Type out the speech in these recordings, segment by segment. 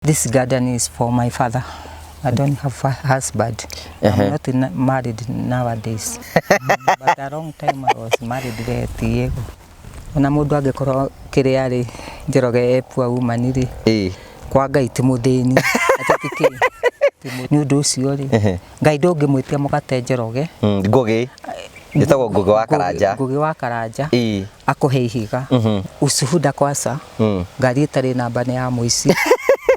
This garden is for my father. I don't have a husband. I'm not married nowadays. But a long time I was married there at Diego. Ona mundu angikoro kiriari Njoroge epua umaniri. Kwa Ngai ti muthini atatiki. Ni undu ucio ri. Ngai ndungimwitia mugate Njoroge. Ngugi. Yetagwo Ngugi wa Karanja. Ngugi wa Karanja. Akuhe ihiga. Ushuhuda kwasa. Ngari itari namba ni ya muici.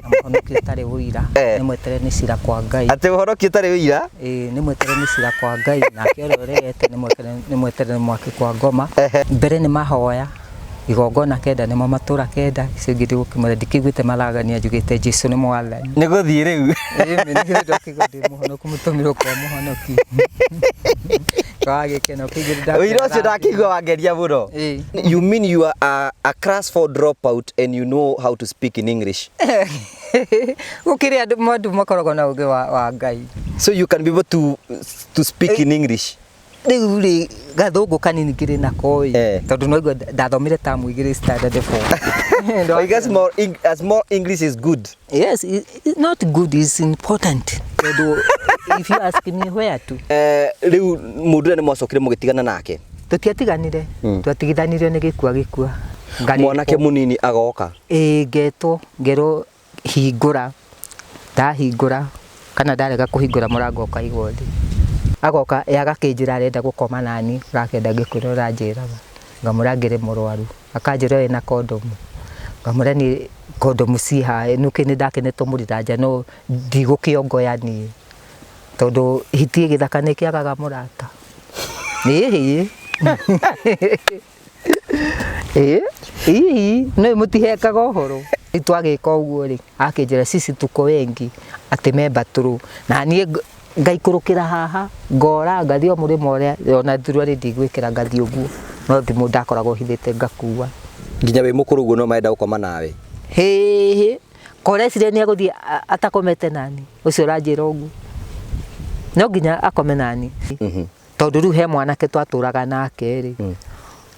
Muhonokia tari wira ni mwetere ni cira kwa Ngai. Ate muhonokia tari wira? Ni mwetere ni cira kwa Ngai na kiororete ni mwetere mwaki kwa ngoma. Mbere ni mahoya igongona kenda ni matura kenda cingiri gukimura ndikiguite maragania njugite Jesu ni mwathani. Ni guthii riu? Ni ndokigondi muhonoku mutumiro kwa muhonoki. You mean you are a class 4 dropout and you know how to speak in English? So you can be able to speak in English? Gathungu kanini ngiri nako tondu no igwa ndathomire tamu igiri standard 4. I guess more English is good. Yes, it's not good, it's important. If you ask me where to. Riu mundu ne mwacokire mugitigana nake? Tutiatiganire. Twatigithanirio ni gikua. Mwanake munini agoka. Ngetwo ngero hingura. Ndahingura kana ndarega kuhingura murango ka igodi. Agoka yagakinjira arenda gukoma nani gakenda gikurora njiraga. Ngamurangire murwaru. Akanjira ena condom. Ngamura ni condom ciha nuki ni ndakenetwo muriranja no ndigukiongoya ni. Tondu hitie githaka ni kiagaga murata. No mutihekaga uhoro. Itwagika uguo ri akinjira sisi tuko wengi ati memba turu na nie ngaikurukira haha ngora ngathio murimo uria ona thirwa ri ndigwikira ngathi uguo no thimu ndakoragwo hithite ngakua nginya we mukuru uguo no maenda gukoma nawe koresire ni aguthii atakomete nani ucio ranjira uguo no nginya akome nani tondu riu he mwanake twaturaga nake ri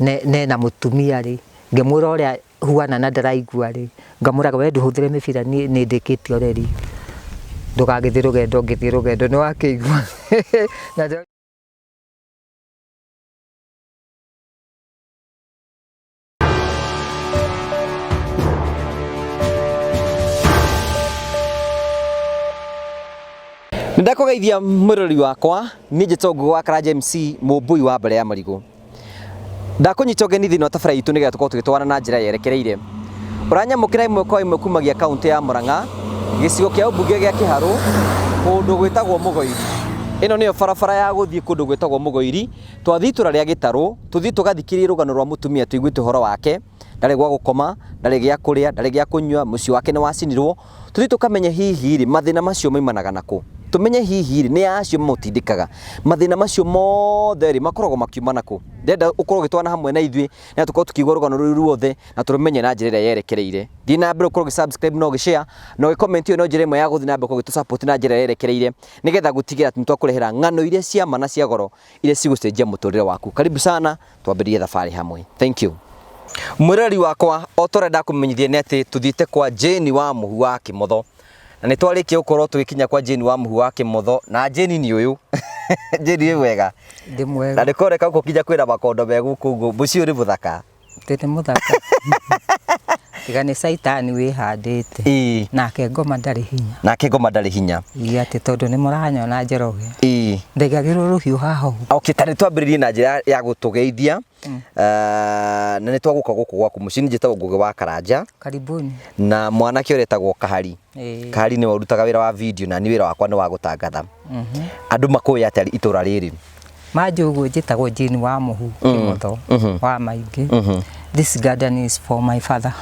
ne na mutumia ri ngimwira uria huana na ndaraigua ri ngamuraga we nduhuthire mibira ni ndikiti oreri ndugagithie rugendo ngithie rugendo ni wakigua Ndakugeithia murori wakwa ni njitwo Ngugi wa Karanja MC mumbui wa mbere ya marigo ndakunyita ugeni thino tabara itu nigetha tukorwo tugitwarana na njira yerekereire uranyamukira imwe kwa imwe kumagia kaunti ya Murang'a gicigo kia ubunge gia Kiharu kundu gwitagwo Mugoiri. Ino niyo barabara ya guthii kundu gwitagwo Mugoiri twathii tura ria Gitaru tuthii tugathikiria rugano rwa mutumia tuiguite horo wake ndari gwa gukoma ndari gia kuria ndari gia kunywa muci wake ni wacinirwo tuthii tukamenya hihi ri mathina macio maimanaga naku tumenye hihi ri ni acio mutindikaga mathina macio mothe ri makoragwo makiumana ku ndenda ukorwo gitwana hamwe na ithui na tukorwo tukigwa rugano ruru ruothe na turumenye na njira yerekereire thi na mbere ukorwo subscribe no gishare no comment no njira imwe ya guthi na mbere ukorwo support na njira yerekereire nigetha gutigira ati twakurehera ng'ano iria cia mana cia goro iria cigucenjia muturire waku karibu sana twambirie thabari hamwe thank you murari wakwa otorenda kumenyithia ni ati tuthiite kwa Jane wa Muhu wa Kimotho na ni twarikia ukorwo tugikinya kwa Jane wa Muhu wa Kimotho na Jane ni uyu Jane wega ndi mwega na ndikoreka uko kija kwira makondo megu kugu bucio ri buthaka tete muthaka tigane saitani wihandite nake ngoma ndari hinya ati tondu ni muranyona Njoroge ndigagirwo ruhiu haho okitari twambiririe na njira ya gutugeithia na ni twaguka guku gwaku mucini njitagwo Ngugi wa Karanja karibuni na mwanake uretagwo Kahari Kahari ni warutaga wira wa video na ni wira wakwa ni wa gutangatha andu makuya atari itura riri majugu njitagwo Jane wa Muhu Kimotho wa maingi this garden is for my father.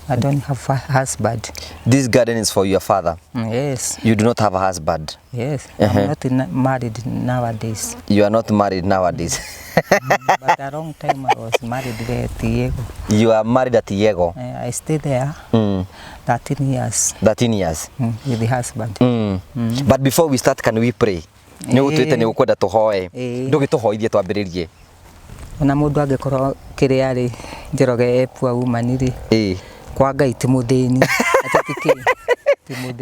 I don't have a husband. This garden is for your father? Yes. You do not have a husband? Yes. I'm not married nowadays. You are not married nowadays? But a long time I was married there at Diego. You are married at Diego? I stayed there 13 years. 13 years? With the husband. But before we start, can we pray? Ni utuite ni ukwenda tuhoe. Ndugituhoithie twambiririe. Ona mundu angikorwo kiriari Njoroge epua umaniri. kwa Ngai ti muthini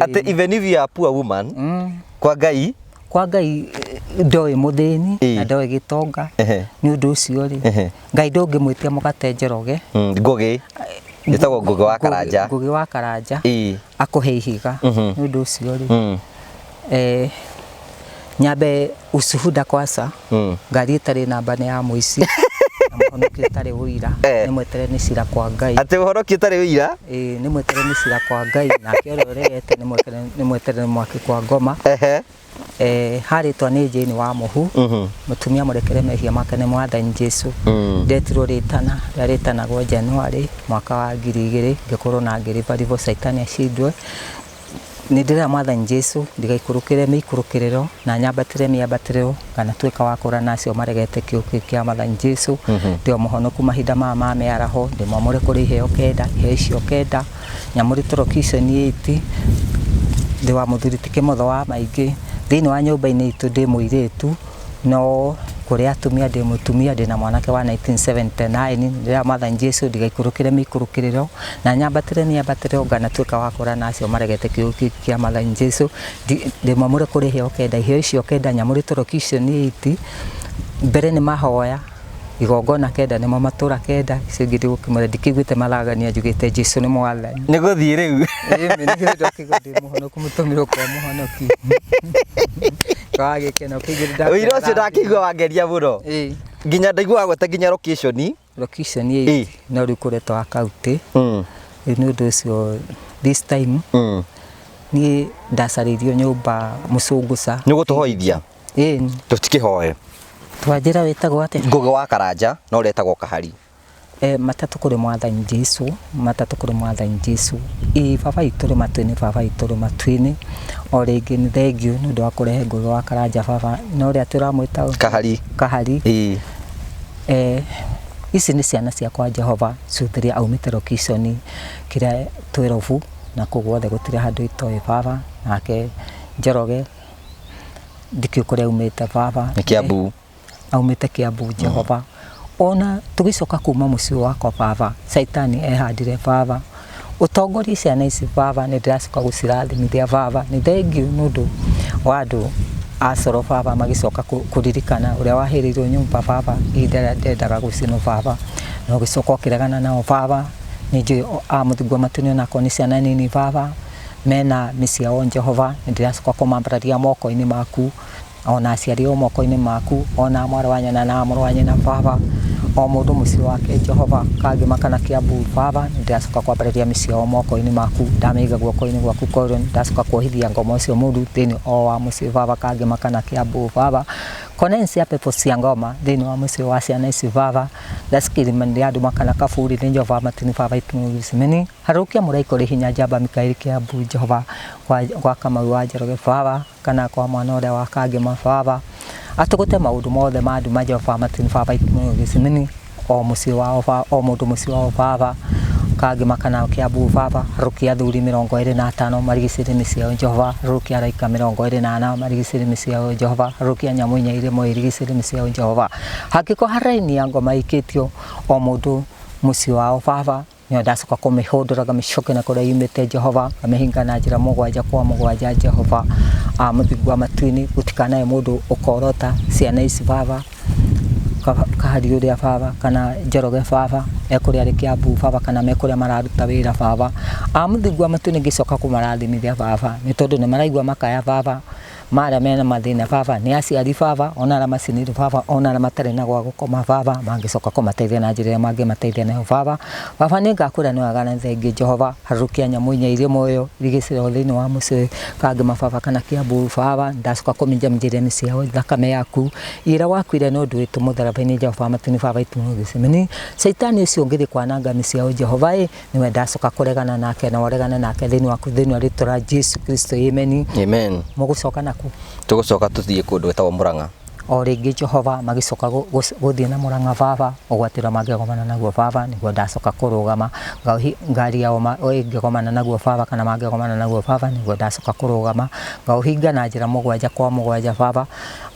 ati even if you are a poor woman kwa Ngai ndoe muthini na ndoe gitonga ni undu ucio ri Ngai ndungimwitia mugate Njoroge Ngugi gitagwo Ngugi wa Karanja akuhe ihiga ni undu ucio ri nyambe ushuhuda kwasa ngari itari namba ni ya muici muhonokia itari uira ni mwetere ni cira kwa Ngai ati muhonokia itari uira ni mwetere ni cira kwa Ngai na kiororete ni mwetere mwaki kwa ngoma haritwa ni Jane wa Muhu mutumia murekere mehia make ni Mwathani Jesu ndetirwo ritana gwa January mwaka wa 2000 ngikorwo na ngiribaribwo Saitani acindwe ni ndira Mwathani Jesu ndigaikurukire mikurukiriro na nyambatire miambatiriro kana tweka wakura nacio maregete kiuki kia Mwathani Jesu ndio muhonoku mahinda ma mearaho ndimo muri kuri heo kenda hecio kenda nyamuri torokishoni 8 ndi wa muthuriti motho wa maingi thini wa nyumba-ini itu ndi muiritu no kuri atumia ndi mutumia ndi na mwanake wa 1979 ndira Mwathani Jesu ndigaikurukire mikurukiriro na nyambatire niambatiriro ngana tweka wakura nacio maregete kiuki kia Mwathani Jesu ndi mamure kuri heo kenda hecio kenda nyamuri torokishoni 8 mbere ni mahoya igongona kenda ni matura kenda cingiri gukimura ndikiguite malagania njugite Jesu ni Mwathani ni guthii riu ni ndo kigodi muhonoku mutumiro kwa muhonoki kage keno kigirida uiro ucio ndakigwa wangeria muno nginya ndaigua gweta nginya location no rikuretwo akaunti ni undu ucio this time ni ndacaririo nyumba mucunguca ni gutuhoithia tutikihoe twajira wetagwo ate Ngugi wa Karanja no retagwo Kahari matatu kuri Mwathani Jesu baba ituri matwini o ringi ni thengio ni ndu wa kurehe Ngugi wa Karanja baba no ria turamwita Kahari ici ni ciana ciakwa Jehova cuthiria aumite lokishoni kiria twirovu na kugwothe gutire handu itoi baba nake Njoroge ndikio kuria umite baba ni Kiambu aumite Kiambu Jehova ona tugicoka kuma muci wakwa baba Saitani ehandire baba utongoria ciana ici baba ni ndiracoka gucirathimithia baba ni thengio nundu wandu acoro baba magicoka kuririkana uria wahirirwo nyumba baba idara ndendaga gucino baba no gicoka kiregana nao baba ni njui muthigwa matunio nako ni ciana nini baba mena misia o Jehova ni ndiracoka kumambararia moko-ini maku ona aciari o moko-ini maku ona mwana wa nyina na mwana wa nyina baba o mundu muci wake Jehova kagima kana Kiambu baba ndiracoka kwambararia misia o moko-ini maku ndamiga guoko-ini gwaku koiro ndacoka kuhithia ngoma ucio mundu thini o wa muci baba kagima kana Kiambu baba konensia pepo cia ngoma thini wa muci wa ciana ici baba ndaskiri mandi andu makana kaburi ni Jehova matini baba itunusimeni harukia muraiko ri hinya Jamba Mikaeli Kiambu Jehova kwa Kamau wa Njoroge baba kana kwa mwana uria wa Kagima baba atugute maundu mothe mandu ma Jehova matini baba itunusimeni o muci wao o mundu muci wao baba Kagima kana Kiambu baba rukia thuri 25 marigicire misia o Jehova rukia raika 24 marigicire misia o Jehova rukia nyamunya ire mo irigicire misia o Jehova hakiko haraini ya ngoma ikitio o mundu muci wao baba nyo ndacoka kumihunduraga micoke na kuria yumite Jehova amehinga na njira mugwanja kwa mugwanja Jehova muthigwa matwini gutikanae mundu ukorota ciana ici baba Kahari uria baba kana Njoroge baba ekuria ri Kiambu baba kana mekuria mararuta wira baba muthigwa matwini gicoka kumarathimithia baba ni tondu ni maraigwa makaya baba mara mena mathina baba ni aciari baba ona ara macinire baba ona ara matare na gwa gukoma baba mangicoka kumateithia na njira mangi mateithia nayo baba ni ngakura ni wagana thengi Jehova harukia nyamunya irie moyo rigicire thini wa muci Kagima baba kana Kiambu baba ndacoka kuminja njire misia o thakame yaku ira wakwire no ndu witu mutharaba-ini Jehova matini baba itunugisimeni Saitani ucio ngithi kwananga misia o Jehova niwe ndacoka kuregana nake na waregana nake thini waku thini wa ritura Jesu Kristo amen mugucoka na tugucoka tuthie kundu wetagwo Murang'a o ringi Jehova magicoka guthie na Murang'a baba ugwatira magegomana naguo baba niguo ndacoka kurugama ngari yao ngegomana naguo baba kana magegomana naguo baba niguo ndacoka kurugama ngauhinga na njira mugwanja kwa mugwanja baba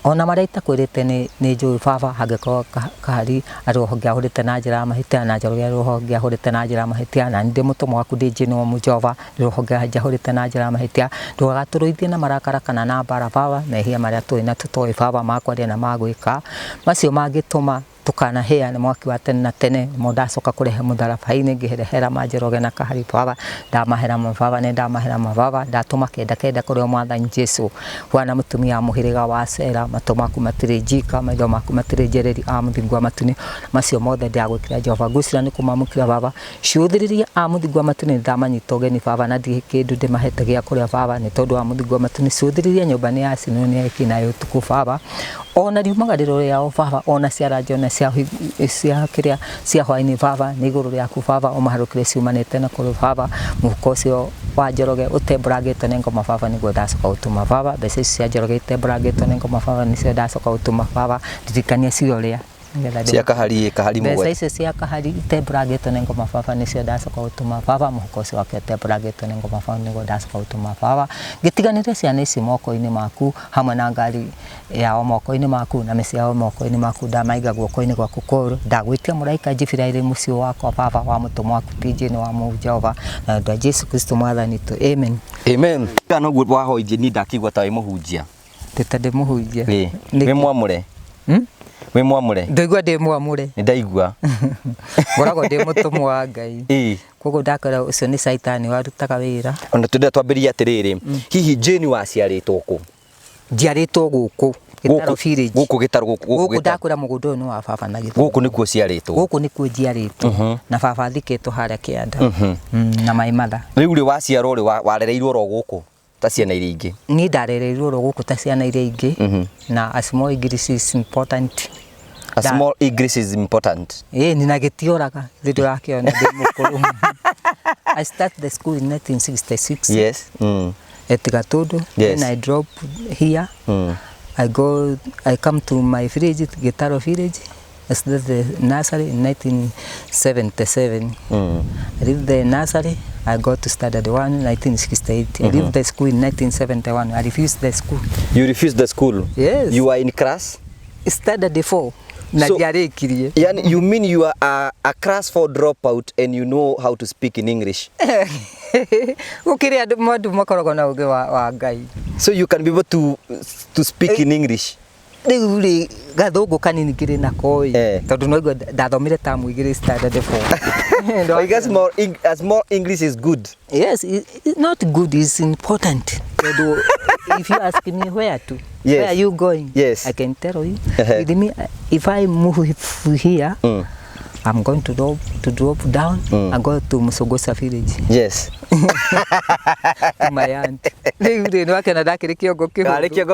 ona maraita kwirite ni njui baba hangeko kahari arohongia hurite na njira mahitia na njoro arohongia hurite na njira mahitia na ndi mutomo waku ndi jino mujova arohongia hurite na njira mahitia ndugaturuithie na marakara kana na bara baba mehia maria tui na tutoi baba makwaria na magwika macio mangituma tukana hea na mwaki wa tene na tene mondacoka kurehe mutharaba-ini ngihera manjeroge na kahari baba ndamahera mababa ne ndamahera mababa ndatuma kenda kuria mwathani Jesu wana mutumia muhiriga wa Sera matumaku matire njika maitho maku matire njereri amuthingu matune macio mothe ndiagwikira Jehova ngucira ni kumamukira baba ciuthiriria amuthingu matune ndamanyita ugeni baba na ndi kindu ndimahete gia kuria baba ni tondu amuthingu matune ciuthiriria nyumba ni yacinwo ni ekina yutuku baba ona riumagariro yao baba ona ciara njone cia kiria cia hwaini baba ni iguru riaku baba umaharukire ciumanite na kuru baba muhuko ucio wa Njoroge utembũrangĩtwo nĩ ngoma baba nĩguo ndacoka gũtuma baba mbeca icio cia Njoroge itembũrangĩtwo nĩ ngoma baba nĩcio ndacoka gũtuma baba ndirikania ciũrĩa cia kahari mugwe mbeca icio cia kahari itembũrangĩtwo nĩ ngoma baba nĩcio ndacoka gũtuma baba muhuko ucio wake utembũrangĩtwo nĩ ngoma baba nĩguo ndacoka gũtuma baba ngĩtiganĩria ciana ici moko-inĩ maku hamwe na ngari yao moko-inĩ maku na mĩciĩ yao moko-inĩ maku ndamaiga guoko-inĩ gwaku kũru ndagwĩtia mũraika Jibiraili mũciĩ wakwa baba wa mũtũmwo waku tinjĩ-inĩ wa mũũ Jehova na ndwa Jesu Kristo mwathani tu amen amen kana guo wahoithie ni ndakigwa ta mũhunjia teta ndĩ mũhunjia wĩ mwamũre wĩ mwamũre ndaigua ndĩ mwamũre nĩ ndaigua ngoragwo ndĩ mũtũmwo wa Ngai koguo ndakora ũcio nĩ caitani warutaga wĩra ona twende twambĩrĩrie atĩrĩrĩ hihi Jane waciarĩtwo kũ njiarĩtwo gũkũ Gĩtaro village gũkũ Gĩtaro gũkũ ndakwĩra mũgũnda ũyũ nĩ wa baba na Gĩtaro gũkũ nĩkuo ciarĩtwo gũkũ nĩkuo njiarĩtwo na baba thikĩtwo harĩa Kĩanda na Maimatha rĩu rĩ waciarwo rĩ warereirwo ro gũkũ ta ciana iria ingĩ niĩ ndarereirwo ro gũkũ ta ciana iria ingĩ na a small English is important a small English is important nina gĩtioraga thĩndũ yakĩona ndĩ mũkũrũ I started the school in 1966 yes at Gatudu yes. Then I drop here I come to my village Gitaro village I started the nursery in 1977 I leave the nursery I got to standard 1 in 1968 I leave the school in 1971 I refused the school you refused the school yes you were in class standard 4 na ndiarĩkirie yani you mean you are a class 4 dropout and you know how to speak in English gũkĩrĩ andũ mũndũ makoragwo na ũgĩ wa Ngai so you can be able to speak in English rĩu rĩ gathũngũ kanini kĩrĩ nako tondũ no igua ndathomire tamu igĩrĩ standard 4 I guess more English is good yes it's not good it's important if you ask me where to where are you going yes I can tell you with me if I move here I'm going to drop down and go to Musogosa village yes to my aunt rĩu no akena ndakĩrĩ kĩongo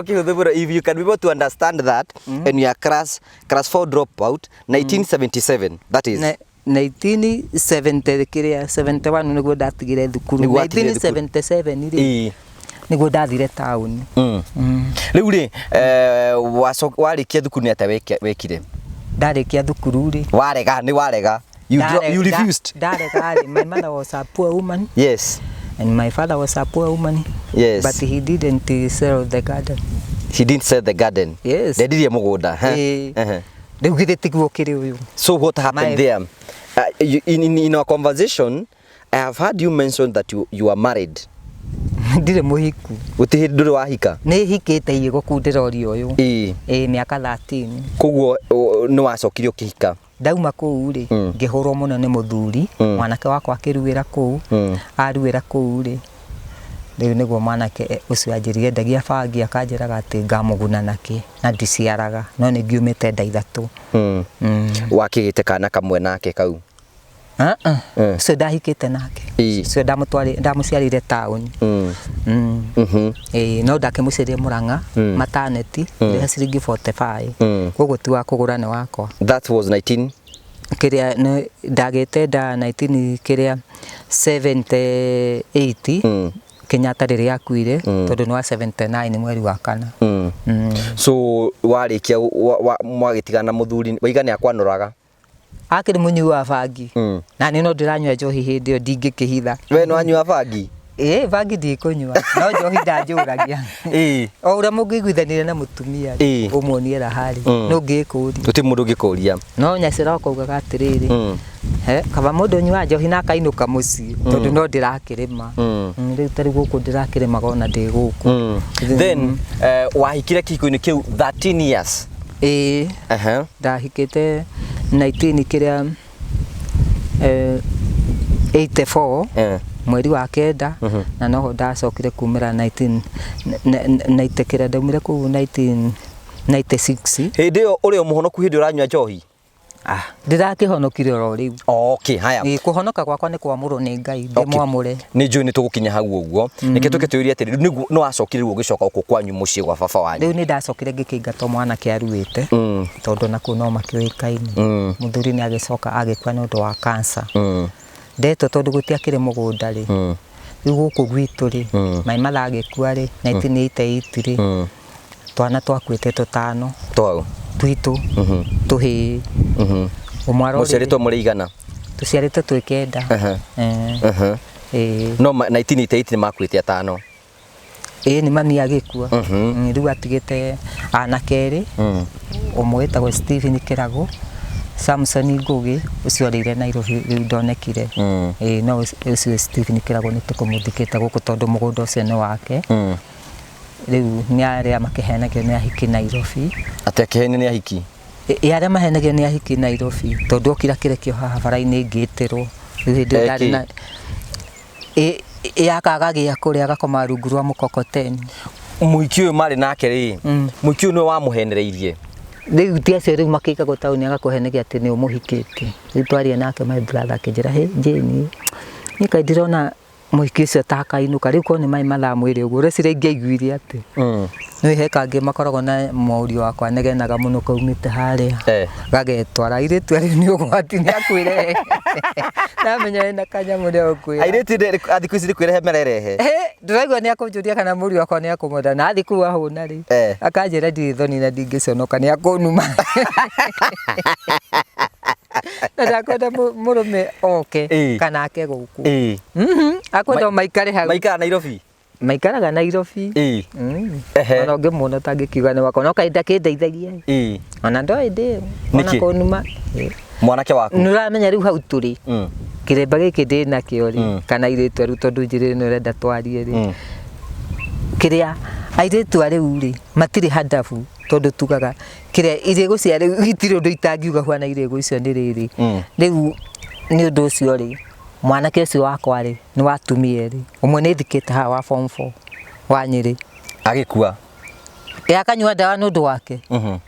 kĩhũthũ bro if you can be able to understand that and you are class 4 dropout 1977 that is 1970 kiria 71 niguo ndatigire thukuru 1977 rĩ niguo ndathire town rĩu rĩ warĩkia thukuru nĩ ata wekire ndarĩkia thukuru rĩ warega you refused ndarega my mother was a poor woman yes and my father was a poor woman yes but he didn't sell the garden he didn't sell the garden yes ndendirie mũgũnda rĩu githĩ tiguo kĩrĩ ũyũ so what happened there in our conversation I have heard you mention that you are married ndirĩ mũhiku ũtĩ ndũrĩ wahika nĩ hikĩte iye gũkundĩra ũrĩa ũyũ mĩaka 13 koguo nĩ wacokire ũkĩhika ndauma kũu rĩ ngĩhũrwo mũno nĩ mũthuri mwanake wakwa akĩruĩra kũu aruĩra kũu rĩ rĩu nĩguo mwanake ũcio anjĩrire ndagia bangi akanjĩraga atĩ ngamũguna nakĩ na ndiciaraga no nĩ ngiumĩte nda ithatũ wakĩgĩte kana kamwe nake kau so ndahikĩte nake so ndamũciarĩire taũni no ndakĩmũciarĩire Mũrang'a mataneti rĩha ciringi 45 koguo ti wa kũgũra nĩ wakwa that was 19 kiria ndagĩte nda 19 kiria 78 Kenyatta rĩrĩa akuire tondũ nĩ wa 79 mweri wa kana so warĩkia mwagĩtigana mũthuri waigana akwanũraga akĩrĩ mũnyui wa bangi na nĩ no ndĩranyua njohi hĩndĩ ĩyo ndingĩkĩhitha we no anyua bangi bangi ndikunyua no njohi ndanjuragia o uria mungiguithanire na mutumia umuoniera hari no ngikuria tuti mundu ngikuria no nyacira ukaugaga atiriri kaba mundu nyua njohi na kainuka mucii tondu no ndirakirima riu tari guku ndirakirima gona ndi guku then wahikire kiko-ini kiu 13 years ndahikite 19 kiria 84 mweri wa kenda na noho ndacokire kumira 1990 kira ndaumire ku 1996 hindi yo uri muhonoku hindi uranywa njohi ndirakihonokire oro riu okay haya kuhonoka gwakwa ni kwamurwo ni Ngai ndimwamure ni njui ni tugukinya hau uguo nike tuke twiri atiri nigu no acokire ugicoka uko kwanyu mucii gwa baba wanyu riu ni ndacokire ngikingatwo mwana kiaruite tondu naku no makioikaini muthuri ni agicoka agikwa ni undu wa cancer ndeto tondu gutiakire mugunda ri riu guku gwitu ri mai maragikua ri 1988 ri twana twakwite tutano twitu tuhi umwaro muciaritwo muri igana tuciarite twikenda no 1988 ni makwite atano ni mami agikua riu atigite anakeri umwe etagwo Stephen Kirago Samson Ngugi ucio rire Nairobi riu ndonekire no ucio Stephen Kirago ni tukumuthikite guku tondu mugunda ucio ni wake riu ni aria makihenagio ni ahiki Nairobi atekehene ni ahiki aria mahenagio ni ahiki Nairobi tondu okira kirekio haha bara-ini ngitirwo riu hindi ndari na akaga gia kuria agakoma rungu rwa mukokoteni muiki uyu mari nake ri muiki uyu ni wamuhenereirie riu tiacio riu makikagwo tauni agakuhenegia ati ni umuhikite riu twaria nake my brother akijira Jane ni kai ndirona muiki ucio takainuka riu ko ni mai mathamwire uguo recire ngiaiguire ati no hekange makoragwo na maurio wakwa negenaga muno kaumite haria gagetwara iritu ari ni ugwati ni akwire namenya ena kanyamu ria ukwira airitu athiku ici kwire mererehe ndiraigua ni akunjuria kana murio wakwa ni akumwenda na athiku ahuna ri akanjira ndithoni na ndingiconoka ni akunuma ndakwenda murume oke kana ake guku akwenda maikare hau maikara Nairobi maikaraga Nairobi ona ngimwona tangikiuga ni wakwa no kainda kindeithagia ona ndoi ndi ona kunuma mwanake waku nuramenya riu hau turi kiremba giki ndi nakio ri kana iritu riu tondu njire no renda twarie ri kiria airitu riu ri matiri hadafu tondu tugaga kiria ire guciare gitire undu itangiuga hwana ire gucio ni riri riu ni undu ucio ri mwanake ucio wakwa ri ni watumie ri umwe ni thikite ha wa form 4 wa Nyeri agikua akanyua dawa ni undu wake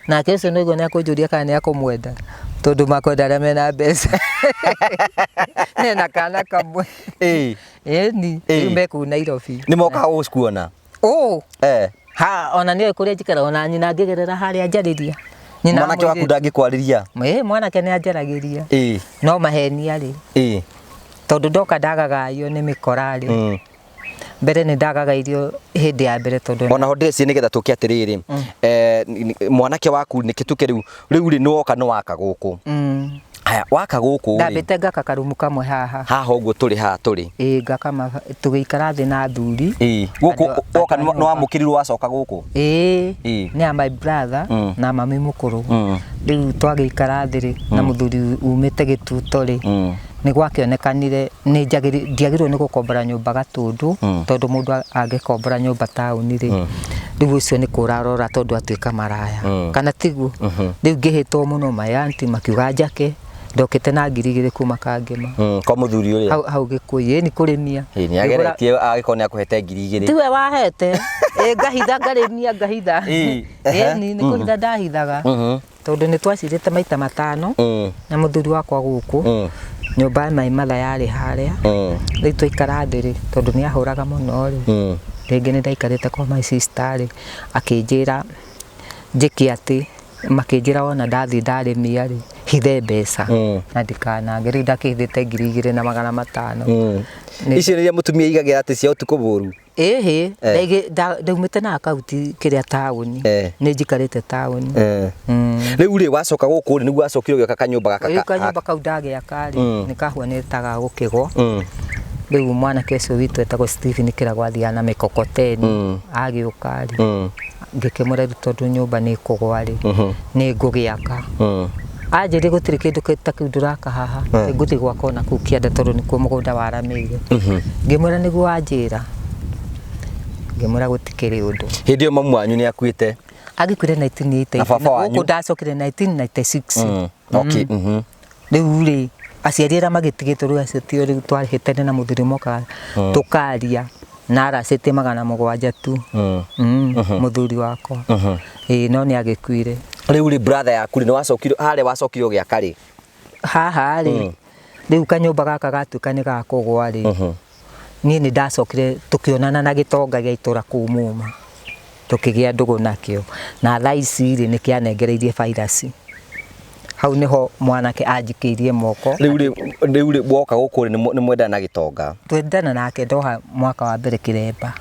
na kesho nigo ni akunjuria kana ni akumwenda tondu makwenda aria mena mbeca nena kana kamwe ni meku Nairobi ni moka uskuona ha ona niyo kuria njikara ona nyina ngigerera haria njariria mwanake waku ndangikwariria mwanake ni anjaragiria no mahenia ri tondu ndoka ndagagayo ni mikora ri mbere ni ndagaga irio hindi ya mbere tondu ona ho ndeci nigetha tuke atiriri mwanake waku nikituke riu ri noka no waka guku haya waka guku ndambite ngaka karumu kamwe haha uguo turi haha turi ngakama tugikara thi na thuri guku oka no amukirirwo wacoka guku ni a my brother na mami mukuru riu twagikara thiri na muthuri umite gituto ri ni gwakionekanire ni ndiagirwo ni gukombora nyumba Gatundu tondu mundu angikombora nyumba tauni ri riu ucio ni kurarora tondu atuika maraya kana tiguo riu ngihitwo muno mayanti makiuga njake ndokite na ngirigire kuma Kangema kwa muthuri uria hau gikuyi ni kurimia ni ageretie agikone akuhete ngirigire tiwe wahete ngahitha ngarimia ngahitha ni kuhitha ndahithaga tondu ni twacirite maita matano na muthuri wakwa guku nyumba mai matha yari haria riu twaikara thiri tondu ni ahuraga muno ri ringi ni ndaikarite kwa my sister ri akinjira njiki ati makinjira wona ndathi ndarimia ri hithe mbeca na ndikanange riu ndakithite 2,500 icio riria mutumia igagira ati cia utuku buru ndaumite na akauti kiria tauni ni njikarite tauni riu ri wacoka guku ri niguo wacokire ugioka kanyumba gaka kanyumba kau ndagiaka ri ni kahua ni taga gukigwo riu mwana kesho witu etagwo Stephen Kiragwathia na mikokoteni agiukari ngikimura tondu nyumba ni kugwari ni ngugiaka anjiri gutiri kindu takinduraka haha nguthi gwakwa na kukianda tondu nikuo mugunda waramire ngimura niguo anjira ngimura gutikiri undu hindi yo mamu wanyu ni akuite agikuire 1988 guku ndacokire 1996 okay riu ri aciari ara magitigitwo riu acio tio riu twarihitene na muthurimo ka tukaria na aracite 700 tu muthuri wakwa no ni agikuire riu ri brother yaku ni wacokire hare wacokire ugiaka ri haha ri riu kanyumba gaka gatuika ni gakugwa ri ni ndacokire tukionana na gitonga gia itura kumuma tukigia ndugu nakio na thaici ri ni kianengereirie virus hau niho mwanake anjikirie moko riu ri woka guku ni mwenda na gitonga twendana nake ndoha mwaka wa mbere kiremba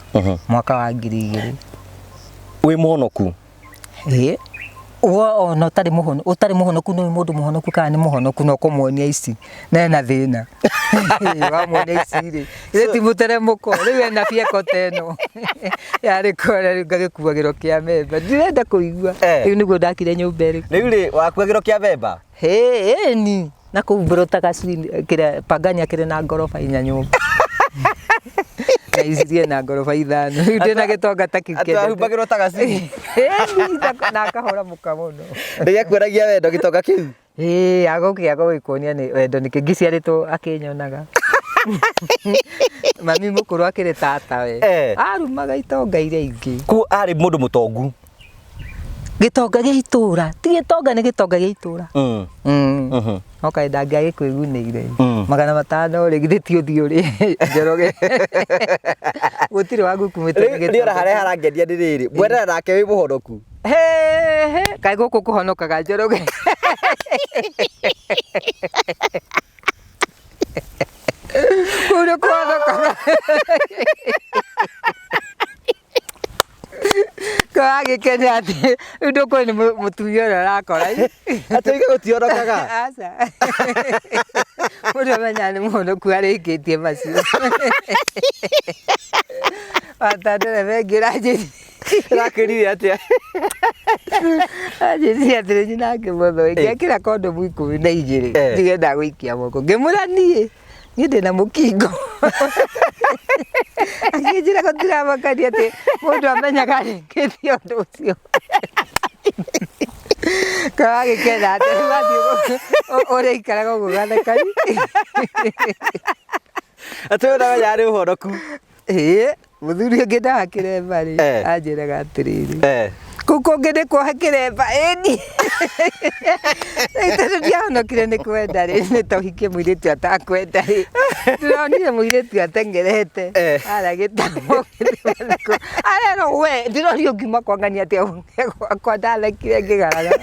mwaka wa 2000 wi muhonoku wo no tari muhonoku no mundu muhonoku kana ni muhonoku no kumuonia ici na thina wa muonia ici ri ti muteremuko riu ena fieko teno yari kore riu ngagikuagiro kia memba ndirenda kuigua riu niguo ndakire nyumba ri riu ri wakuagiro kia memba ni na kumburo takacini kire pagania kire na ngorofa inya nyumba na ici na ngorofa 5 riu ndina gitonga takikende atahubagiro takacini na kahora muka muno ndiye kweragia wendo gitonga kiu agokia gwikuonia ni wendo nikingiciaritwo akinyonaga mami mukuru akire tata we arumaga itonga iria ingi ku ari mundu mutongu gitonga gia itura ti gitonga ni gitonga gia itura okay ndangagi kwiguneire 500 ri githiti uthio ri njoroge gutire wangu kumite riora hare harangedia ndiriri mwendana nake wi muhonoku kai guku kuhonokaga njoroge kuri kuhonokaga kage kene ati ndo ko ni mutuyo rakora ati gutionokaga asa mudo manya ni muno kwarikitie macio atadere vegiraje rakirire atia aje ati ni nake motho ikira kondo mwiku na ijiri ndigenda gwikia moko ngimuranie ni ndina mukingo akijira kotira makadi ati mundu amenyaga ngithio nducio kage kenda ati wathi ore ikaraga gugathekari ati ona yari uhonoku muthuri ngenda kiremba ri anjiraga atiriri kuko ngende kwa kiremba eni ito ndia no kire ni kwenda ri ni tohikie muiritu atakwenda ri ndironi muiritu atengerete ara gitamo ara no we ndironi ngima kwangania ati kwa ndalekire ngigaraga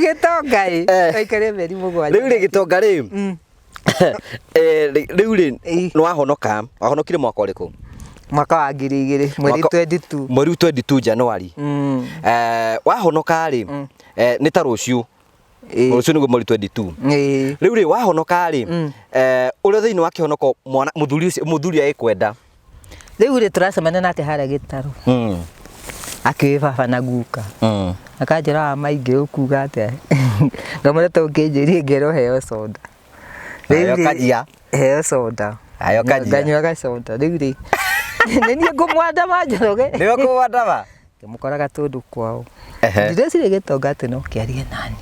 gitonga ikare meri mugwanja riu ri gitonga ri riu ri no wahonokire mwaka uriku mwaka wa 2000 mweri 22 January wahonoka ri ni ta ruciu ruciu ni mweri 22 riu ri wahonoka ri uri thiini wa kihonoko mwana muthuri aikwenda riu ri turacemana nake hara gitaru akiwi baba na guka akanjira maingi ukuga ate ngamura tunginjirie ngero heo soda riu kajia heo soda ayo kajia nganywa soda riu ri nini ngumwandama njoroge niwe kumwandama ngimukoraga tundu kwao ndirecire gitonga ati no kiarie nani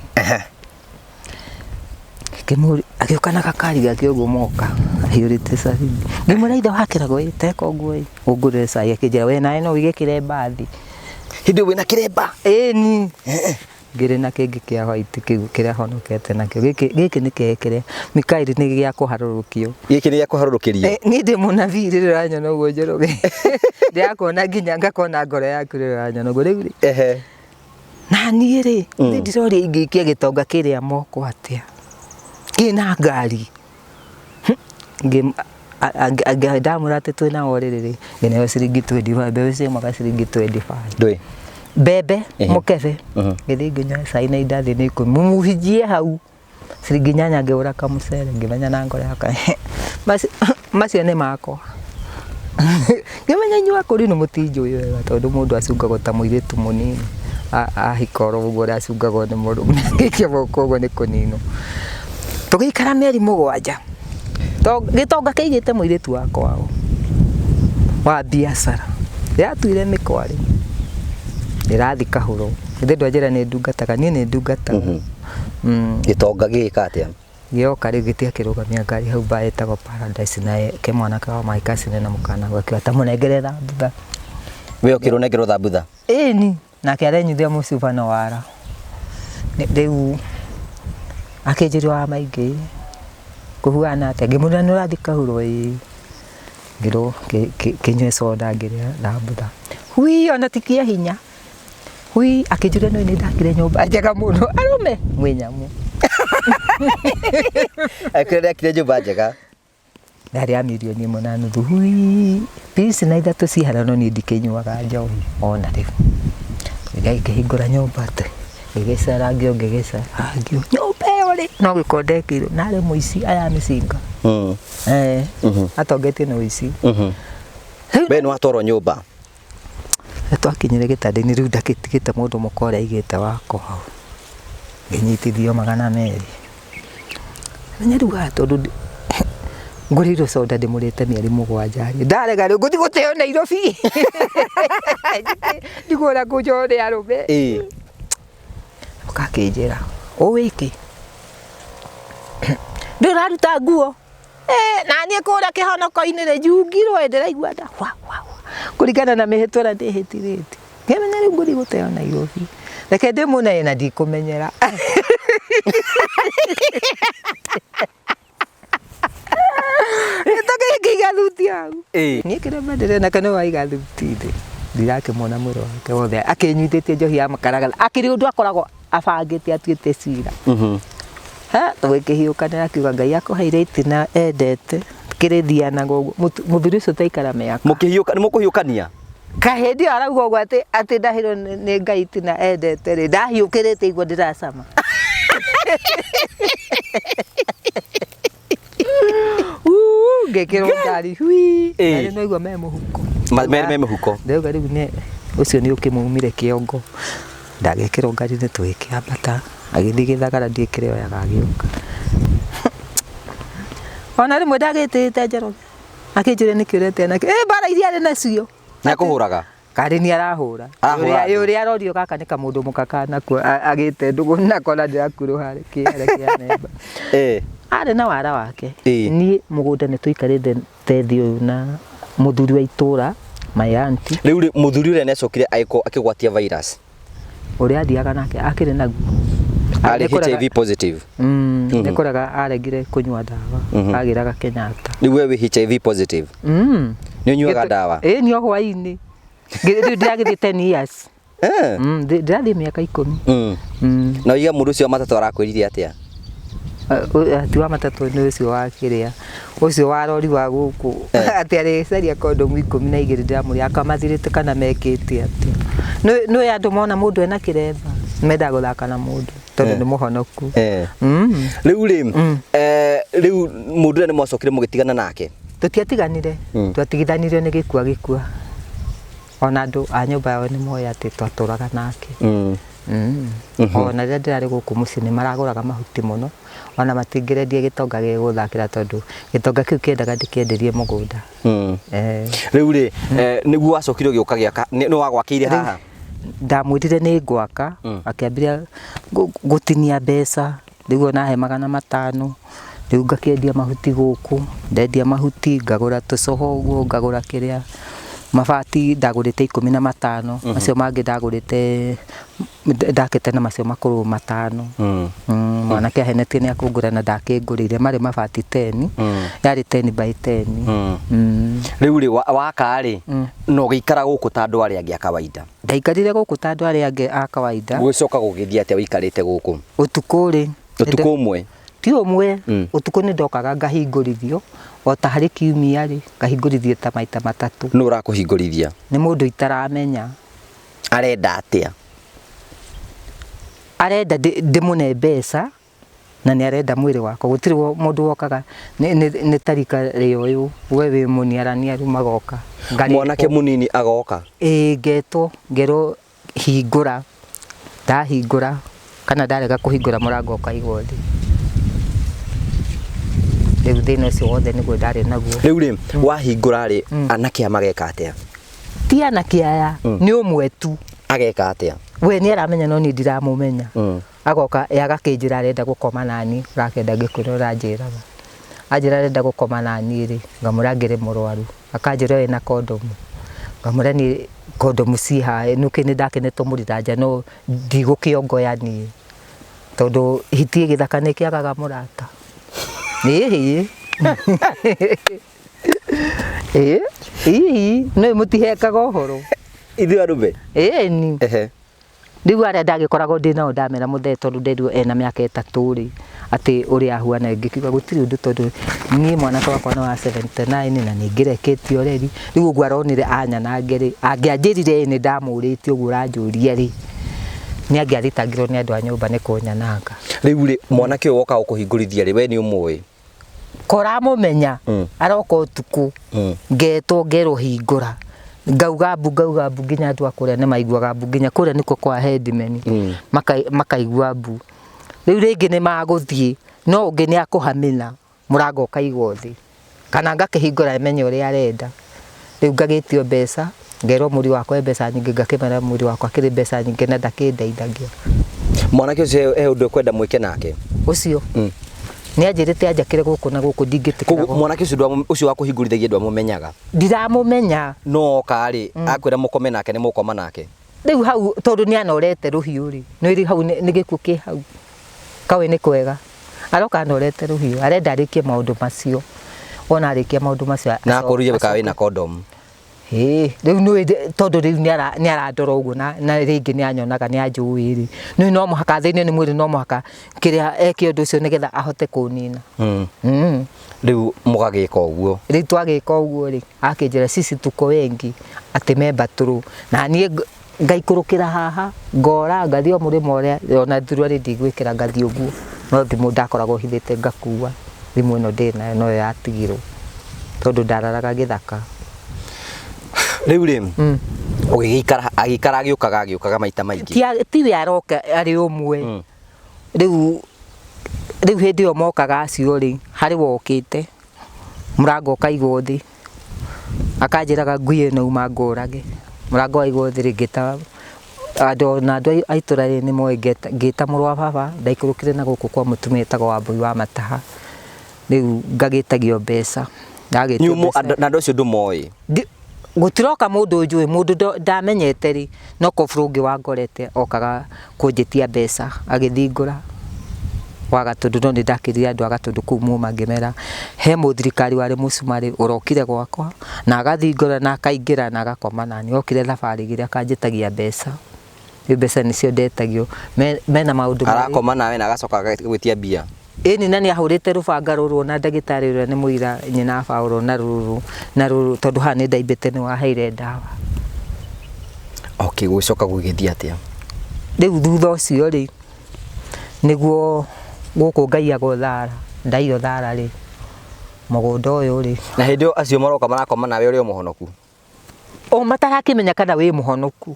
kimuri agiukana gakari gake uguo moka ahiyurite sahi ngimuraitha wakirago iteko ngui ungurire sai akijira we nae no wigikire mbathi hindi wina kiremba ni ngire na kingi kia white kiu kira honokete nakio giki ni kekire Mikaeli ni gia kuharurukio giki ni gia kuharurukirio ni ndi munabii riranya no guo njoroge ndia kuona nginya ngakona ngoro yaku riranya no guo na ni ri ndirori ingikia gitonga kiria moko atia kina ngari ndamurate twina oriri ngine ciringi 25 mbebe cia mwaka ciringi 25 ndui mbebe mukebe ngithi nginya sai na indathi ni 10 mumuhijie hau ciringi 8 ngĩgũra kamũcere ngĩmenya na ngoro yakwa macio nĩ makwa ngĩmenya inyuĩ akũrinũ mũtinjũĩ wega tondũ mũndũ acungagwo ta mũirĩtu mũnini ahikoro ũguo ũrĩa acungagwo nĩ mũrũme ngĩikia moko ũguo nĩ kũninwo tũgĩikara mĩeri 7 gĩtonga kĩigĩte mũirĩtu wakwa wa biacara yatuire mĩkwari ndĩrathi kahũro ithe ndwanjĩra nĩ ndungataga niĩ nĩ ndungataga gĩtonga gĩka atĩa gĩoka rĩu gĩtiakĩrũgamia ngari hau mbaa ĩtagwo Paradise na kĩmwana kawa maikacine na mũkana gwakiwa ta mũnengere thambutha we ũkĩrũnengerwo thambutha ĩni nake arenyithia mũcuba no wara rĩu akĩnjĩria wa maingĩ kũhuana atĩa ngĩmũria nĩ ũrathi kahũro ngĩrwo kĩnyue soda ngĩrĩa thambutha hui ona tikia hinya hui akĩnjĩria no nĩ ndakire nyũmba njega mũno arũme mwĩnyamu akĩrĩa akire nyũmba njega ndarĩ ya milioni 1.5 hui pisi na 3 cihara no niĩ ndikĩnyuaga njohi ona rĩu ngĩhingũra nyũmba atĩ ngĩgĩcara ngĩgĩcara nyũmba ĩyo rĩ no gĩkondekirwo narĩ mũici aya mĩcinga atongetie na ũici we nĩ watwarwo nyũmba twakinyire gĩtanda-inĩ rĩu ndakĩtigĩte mũndũ mũkora aigĩte wako hau ngĩnyitithio 200 menya rĩu tondũ ngũrĩirwo soda ndĩmũrĩte mĩeri 7 ndarega rĩu ngũthi gũteo Nairobi ndigũra kũnjoo nĩ arũme ũkakĩnjĩra ũwĩke ndĩraruta nguo na niĩ kũrĩa kĩhonoko-inĩ rĩ njungirwo ndĩraigua nda kũringana na mĩhĩtwa ndĩhĩtirĩte ngĩmenya rĩu ngũthi gũteo Nairobi reke ndĩmũnee na ndikũmenyera gĩtagĩkĩiga thuti hau niĩ kĩrĩa menderena kana waiga thuti-inĩ ndirakĩmona mwĩrĩ wake wothe akĩnyitĩtie njohi ya makaragaza akĩrĩ ũndũ akoragwo abangĩte atuĩte cira tũgĩkĩhiũkanĩra akiuga Ngai akũheire itina endete kĩrĩthianaga ũguo mũthuri ũcio taikara mĩaka mũkũhiũkania kahĩndĩ ĩyo arauga ũguo atĩ ndahĩrwo nĩ Ngai itina endete rĩ ndahiũkĩrĩte igua ndĩracama ngĩkĩrwo ngari hui na no igua me mũhuko ndauga rĩu nĩ ũcio nĩ ũkĩmumire kĩongo ndagĩkĩrwo ngari-inĩ tũgĩkĩambata agĩthiĩ gĩthagara ndiĩkĩre oyaga agĩũka ona rĩmwe ndagĩtĩte Njoroge akĩnjĩra nĩkĩ ũrete nake mbara iria arĩ nacio nĩakũhũraga karĩ nĩ arahũra ũrĩa arorio gaka nĩ kamũndũ mũkaka nakuo agĩte ndũgũ nakona ndĩrakuruha kĩara kĩa nemba arĩ na wara wake niĩ mũgũnda nĩ tũikarĩte tethi ũyũ na mũthuri wa itũra my aunty rĩu mũthuri ũrĩa nĩacokire akĩgwatia virus ũrĩa athiaga nake akĩrĩ naguo arĩ HIV positive nĩkoraga aregire kũnyua ndawa agĩraga Kenyatta rĩu we wĩ HIV positive nĩ ũnyuaga ndawa nĩ hwaĩ-inĩ ndĩragĩthiĩ 10 years ndĩrathiĩ mĩaka 10 na oiga mũndũ ũcio wa matatũ arakwĩrire atĩa ti wa matatũ nĩ ũcio wa kĩrĩa ũcio wa rori wa gũkũ atĩ arĩcaria kondomu 12 ndĩramũrĩa akamathirĩte kana mekĩte atĩa nĩ andũ mona mũndũ ena kĩremba mendaga gũthaka na mũndũ tondũ nĩ mũhonoku rĩu mũndũ ũrĩa nĩ mwacokire mũgĩtigana nake tũtiatiganire twatigithanirio nĩ gĩkua ona andũ a nyũmba yao nĩ moĩ atĩ twatũraga nake ona rĩrĩa ndĩrarĩ gũkũ mũciĩ nĩ maragũraga mahuti mũno ona matingĩrendia gĩtonga gĩgũthakĩra tondũ gĩtonga kĩu kĩendaga ndĩkĩenderie mũgũnda rĩu rĩ nĩguo wacokire ũgĩũka gĩaka nĩ wagwakĩire haha ndamwĩrire nĩ ngwaka akĩambia gũtinia mbeca rĩu nahe 500 rĩu ngakĩendia mahuti gũkũ ndendia mahuti ngagũra tũcoho ũguo ngagũra kĩrĩa mabati ndagũrĩte 15 macio mangĩ ndagũrĩte ndakĩte na macio makũrũ 5 mwanake ahenetie nĩ akũngũra na ndakĩngũrĩire marĩ mabati 10 yarĩ 10 by 10 rĩu rĩ waka rĩ no gĩikara gũkũ ta andũ arĩa angĩ a kawaida ndaikarire gũkũ ta andũ arĩa angĩ a kawaida gũcoka gũgĩthiĩ atĩa ũikarĩte gũkũ ũtukũ rĩ ũtukũ ũmwe ti ũmwe ũtukũ nĩ ndokaga ngahingũrithio o ta harĩ kiumia rĩ ngahingũrithio ta maita 3 nĩ ũrakũhingũrithia nĩ mũndũ itaramenya arenda atĩa arenda ndĩmũne mbeca na nĩ arenda mwĩrĩ wakwa gũtirĩ mũndũ wokaga nĩ tarika rĩo uyu we wĩ mũniarani aru magoka mwanake munini agoka ngetwo ngerwo hingũra ndahingũra kana ndarega kũhingũra mũrango ũkaigwo thĩ rĩu thĩna ũcio wothe nĩguo ndarĩ naguo rĩu rĩ wahingũra rĩ anake amageka atĩa ti anake aya nĩ ũmwe tu ageka atĩa we nĩ aramenya no niĩ ndiramũmenya agoka agakĩnjĩra arenda gũkoma nani gakenda ngĩkwĩra njĩraga anjĩra arenda gũkoma nani rĩ ngamũra ngĩrĩ mũrwaru akanjĩra wĩna kondomu ngamũra niĩ kondomu ciha nũkĩ nĩ ndakenetwo mũriranja no ndigũkĩongoya niĩ tondũ hitie gĩthaka nĩ kĩagaga mũrata no mũtihekaga ũhoro ithuĩ arũme ni rĩu arĩa ndagĩkoragwo ndĩ nao ndamera mũthee tondũ nderirwo ena mĩaka 3 rĩ atĩ ũrĩa ahuana ngĩkiuga gũtirĩ ũndũ tondũ niĩ mwanake wakwa nĩ wa 79 na nĩ ngĩreketio reri rĩu ũguo aronire anyanange rĩ angĩanjĩrire nĩ ndamũrĩte ũguo ũranjũria rĩ nĩ angĩathitangirwo nĩ andũ a nyũmba nĩ kũnyananga rĩu rĩ mwanake ũyũ woka gũkũhingũrithia rĩ we nĩ ũmũĩ koramũmenya aroka ũtukũ ngetwo ngerwo hingũra ngauga mbu nginya andũ akũrĩa nĩ maiguaga mbu nginya kũrĩa nĩkuo kwa headman makaigua mbu rĩu rĩngĩ nĩ magũthiĩ no ũngĩ nĩ akũhamĩna mũrango ũkaigwo thĩ kana ngakĩhingũra emenye ũrĩa arenda rĩu ngagĩtio mbeca ngerwo mũri wakwa mbeca nyingĩ ngakĩmera mũri wakwa kĩrĩ mbeca nyingĩ na ndakĩndeithagia mwanake ũcio he ũndũ kwenda mwĩke nake ũcio nĩ anjĩrĩte anjakĩre gũkũ na gũkũ ndingĩtĩkĩra mwanake ũcio wa kũhingũrithagia ndwamũmenyaga ndiramũmenya no oka rĩ akwĩra mũkome nake nĩ mũkoma nake rĩu hau tondũ nĩ anorete rũhiũ rĩ nĩ ĩrĩ hau nĩ gĩkuũ kĩ hau kawe nĩ kwega aroka anorete rũhiũ arenda arĩkie maũndũ macio ona arĩkia maũndũ macio na akũrũie kawe na condom rĩu nĩ tondũ rĩu nĩ arandora ũguo na rĩngĩ nĩ anyonaga nĩ anjũĩ rĩ nĩ no mũhaka thĩinĩ nĩ mwĩrĩ no mũhaka kĩrĩa eke ũndũ ũcio nĩgetha ahote kũnina rĩu mũgagĩka ũguo rĩu twagĩka ũguo rĩ akĩnjĩra sisi tuko wengi atĩ memba tũrũ na niĩ ngaikũrũkĩra haha ngora ngathiĩ o mũrĩmo ũrĩa ona thurua rĩ ndigwĩkĩra ngathiĩ ũguo no thimũ ndakoragwo hithĩte ngakua thimũ ĩno ndĩ nayo no yatigirwo tondũ ndararaga gĩthaka rĩu rĩ ũgĩgĩikara agĩũkaga maita maingĩ tiwe aroka arĩ ũmwe rĩu hĩndĩ ĩyo mokaga acio rĩ harĩ wokĩte mũrango ũkaigwo thĩ akanjĩraga ngui ĩno uma ngũrage mũrango waigwo thĩ rĩ ngĩta andũ a itũra rĩ nĩ moĩ ngĩta mũrũ wa baba ndaikũrũkire na gũkũ kwa mũtumia etagwo Wambui wa Mataha rĩu ngagĩtagio mbeca na andũ acio ndũmoĩ gũtiroka mũndũ njũĩ mũndũ ndamenyete rĩ no koburu ũngĩ wangorete okaga kũnjĩtia mbeca agĩthingũra wa Gatũndũ no nĩ ndakĩrire andũ a Gatũndũ kũu muma ngĩmera he mũthirikari warĩ mũcumarĩ ũrokire gwakwa na agathingũra na akaingĩra na agakoma nani okire thabarĩ igĩrĩ akanjĩtagia mbeca mbeca nĩcio ndetagio mena maũndũ arakoma nawe na agacoka gwĩtia mbia ĩni na nĩ ahũrĩte rũbanga rũrũ na ndagĩtarĩ ũrĩa nĩ mũira nyina Paũlũ na rũrũ tondũ haha nĩ ndaimbĩte nĩ waheire ndawa gũcoka gũgĩthiĩ atĩa rĩu thutha ũcio rĩ nĩguo gũkũ ngaiagwo thara ndaiywo thara rĩ mũgũnda ũyũ rĩ na hĩndĩ ĩyo acio maroka marakoma nawe ũrĩ o mũhonoku matarakĩmenya kana wĩ mũhonoku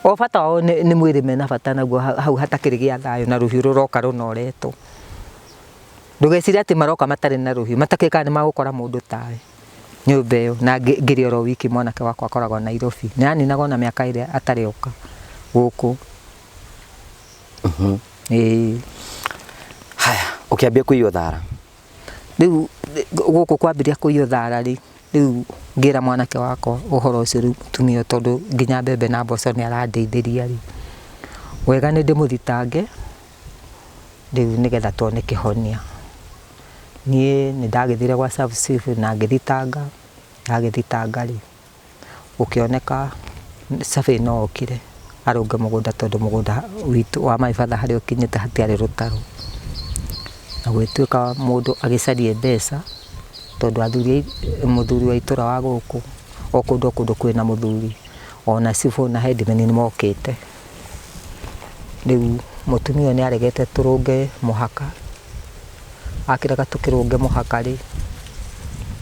o bata wao nĩ mwĩrĩ mena bata naguo hau hatakĩrĩ gĩa thayũ na rũhiũ rũroka rũnoretwo ndũgecirie atĩ maroka matarĩ na rũhiũ matakĩkaga nĩ magũkora mũndũ tawe nyũmba ĩyo na ngĩrĩ oro wiki mwanake wakwa akoragwo Nairobi nĩ aninagwo na mĩaka ĩrĩa atarĩ oka gũkũ haya ũkĩambia kũiywo thara rĩu gũkũ kwambĩrĩria kũiywo thara rĩ rĩu ngĩra mwanake wakwa ũhoro ũcio rĩu mũtumia tondũ nginya mbembe na mboco nĩ arandeithĩria rĩ wega nĩ ndĩmũthitange rĩu nĩgetha tuone kĩhonia niĩ nĩ ndagĩthire gwa Sub-Chief na ngĩthitanga rĩ gũkĩoneka cabi no okire arũnga mũgũnda tondũ mũgũnda witũ wa Maibatha harĩa ũkinyĩte hatiarĩ rũtaro na gwĩtuĩka mũndũ agĩcarie mbeca tondũ mũthuri wa itũra wa gũkũ o kũndũ kwĩna mũthuri ona cibũ na headman nĩ mokĩte rĩu mũtumia nĩ aregete tũrũnge mũhaka akiraga tukirunge muhaka ri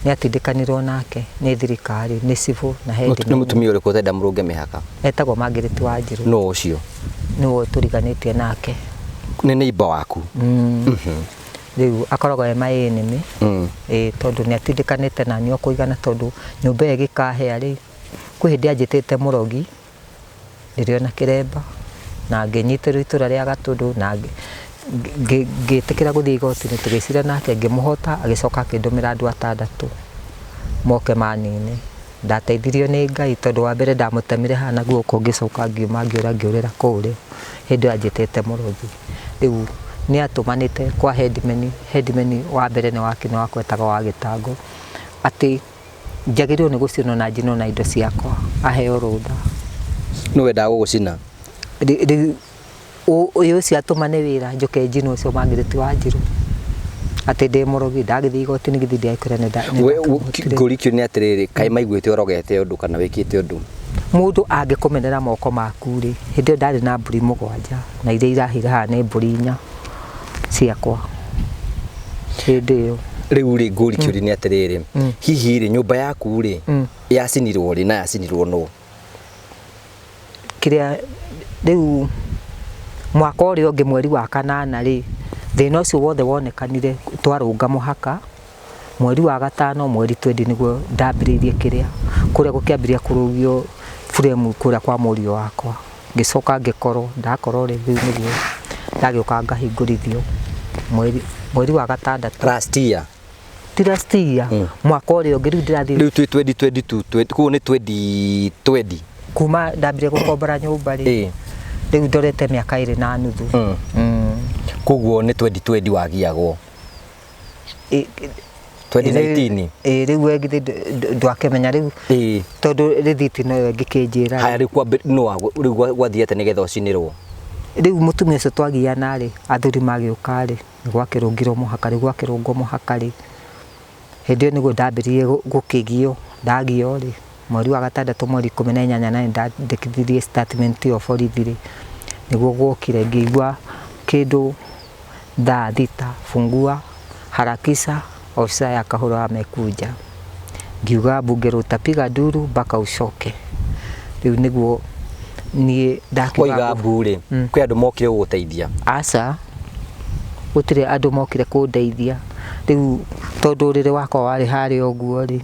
ni atindikanirwo nake ni thirikari ni civil na hendi ni mutumia uri kutenda murunge mihaka etagwo Margaret Wanjiru no ucio niwe turiganitie nake ni neighbor waku riu akoragwo maenemy tondu ni atindikanite na ni okuigana tondu nyumba igikahea ri kwi hindi anjitite murogi ndirio na kiremba na nginyiterwo itura ria Gatundu na ngitikira guthii igoti-ini tugicira nake ngimuhota agicoka akindumira andu 6 moke manine ndateithirio ni Ngai tondu wa mbere ndamutemire hana guoko ngicoka ngiuma ngiurira kuria hindi anjitite murogi riu ni atumanite kwa headman wa mbere ni wakine wakwetaga wa Gitango ati njagirwo ni gucino na njino na indo ciakwa aheo rutha no wenda gugucina uyu cio atumane wira njuke njino ucio Margaret Wanjiru ati ndi murogi ndagithi igoti-ini githi ndiaikire ni ngurikio ni atiriri kai maiguite orogete undu kana wikite undu mundu angikumenera moko maku ri hindi ndari na mburi 7 na iria irahiga haha ni mburi 4 ciakwa hindi iyo riu ri ngurikio ni atiriri hihi ri nyumba yaku ri yacinirwo ri na yacinirwo no kiria riu mwaka uria ungi mweri wa 8 ri thina ucio wothe wonekanire twarunga muhaka mweri wa 5 mweri 20 niguo ndambiririe kiria kuria gukiambiria kurugio frame kuria kwa murio wakwa ngicoka ngikorwo ndakorwo ri riu niguo ndagiuka ngahingurithio mweri wa 6 last year mwaka uria ungi riu ndirathii riu 2022 ku ni 2020 kuma ndambire gukombora nyumba ri riu ndorete miaka 2 na nuthu kuguo ni 2020 wagiagwo 2019 riu egithi ndwakemenya riu tondu rithiti no ngikinjira haya riu no riu gwathiete nigetha ucinirwo riu mutumia ucio twagiana ri athuri magiuka ri gwakirungirwo muhaka ri gwakirungwo muhaka ri hindi iyo niguo ndambirie gukigio ndagio ri mweri wa 6 mweri 18 na ndandikithirie statement of borithi ri niguo gwokire ngigua kindu thaa 6 fungua harakisha ofisa ya kahura amekuja ngiuga bunge rutapiga nduru mpaka ucoke riu niguo nie ndakiga mbure kwi andu mokire guteithia aca gutire andu mokire kundeithia riu tondu riri wakwa wari hari oguo ri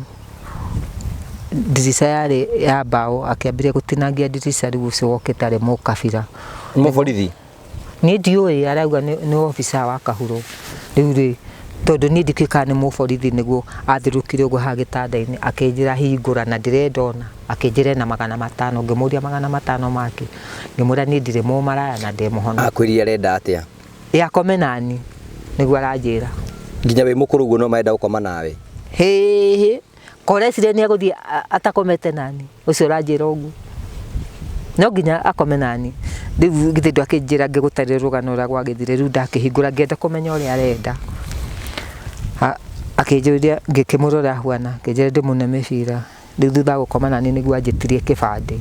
dirisa yari ya bao akiambiria gutinangia dirisa riu ucio wokite ari mukabira muborithi ni ndiui arauga ni ofisa wa kahuro riu ri tondu ni ndikika ni muborithi niguo athirukire uguo ha gitanda-ini akinjira hingura na ndirendona akinjira na 500 ngimuria 500 make ngimura ni ndire mumaraya na ndimuhona akwiria renda atia yakome nani niguo aranjira nginya we mukuru guo no maenda gukoma nawe he koresire ni aguthie atakomete nani ucio aranjira uguo no nginya akome nani riu githi ndakinjira ngigutarire rugano rwa gwagithire riu ndakihingura ngenda kumenya uria arenda akinjuria ngikimurora hwana nginjira ndimune mibira riu thutha gukoma nani niguo anjitirie kibande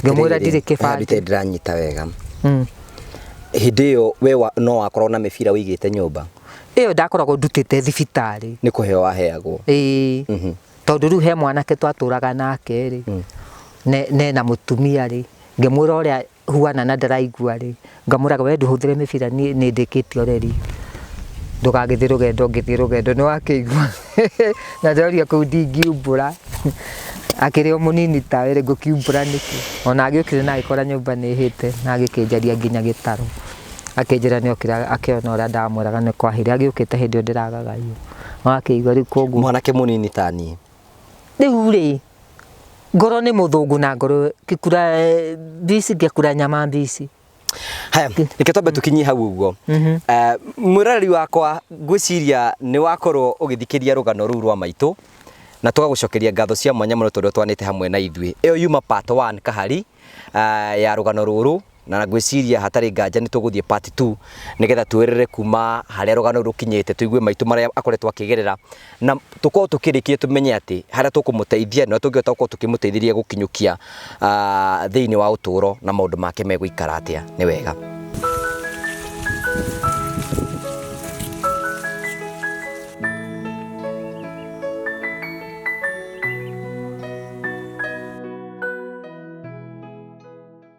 ngimwira ndire kibande ndiranyita wega hindi iyo we no wakorwo na mibira wigite nyumba iyo ndakoragwo ndutite thibitari ni kuheo waheagwo tondu riu he mwanake twaturaga nake ri ne na mutumia ri ngimwira uria huana na ndaraigua ri ngamuraga we nduhuthire mibira ni ndikitio reri ndugagithie rugendo ngithie rugendo ni wakigua na ndoria kuu ndingiumbura akiri o munini tawe ri ngukiumbura niki ona agiukire na agikora nyumba ni hite na agikinjaria nginya gitaro akinjira ni okira akiona uria ndamwiraga ni kwahire agiukite hindi yo ndiragagaio wakigua ri koguo mwanake munini tani riu ri ngoro ni muthungu na ngoro kikura bisi ngekura nyama bisi haya niketobe tukinyi hau uguo mwirari wakwa ngwiciria ni wakorwo ugithikiria rugano ruu rwa maitu na tugagucokeria ngatho cia mwanya muno tondu twanite hamwe na ithui iyo yuma part 1 kahari ya rugano ruru na ngwiciria hatari nganja ni tuguthie part 2 nigetha tuerere kuma haria rugano rukinyite tuigue maitu maria akoretwo akigerera na tuko tukirikie tumenye ati haria tukumuteithia no tungihota gukorwo tukimuteithiria gukinyukia thiini wa uturo na maundu make meguikara atia ni wega.